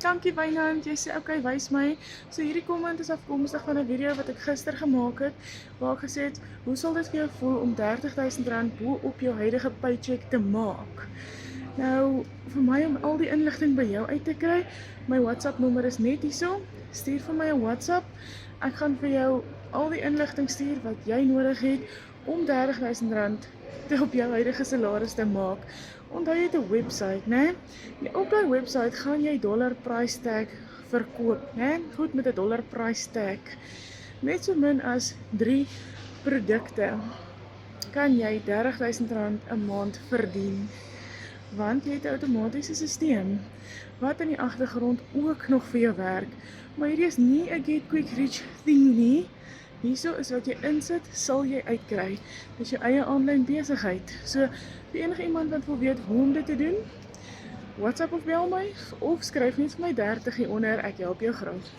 Dankie Wynand, jy sê okay, wys my. So hierdie comment is afkomstig van 'n video wat ek gister gemaak het waar ek gesê het, hoe sal dit vir jou voel om R30.000 bo op jou huidige paycheck te maak? Nou, vir my om al die inligting by jou uit te kry, my WhatsApp nommer is net hierso. Stuur vir my 'n WhatsApp. Ek gaan vir jou al die inligting stuur wat jy nodig het om R30.000 op jou huidige salaris te maak. Onthou jy het 'n website, né? Op daai website gaan jy dollar price tag verkoop, né? Goed met 'n dollar price tag. Net so min as 3 produkte kan jy R30.000 'n maand verdien. Want jy het 'n outomatiese stelsel wat in die agtergrond ook nog vir jou werk. Maar hierdie is nie 'n get quick rich thing nie. Hierso is wat jy insit, sal jy uitkry. Dis jou eie aanlyn besigheid. So, vir enige iemand wat wil weet hoe om dit te doen, WhatsApp of bel my, of skryf net vir my 30 hieronder, ek help jou graag.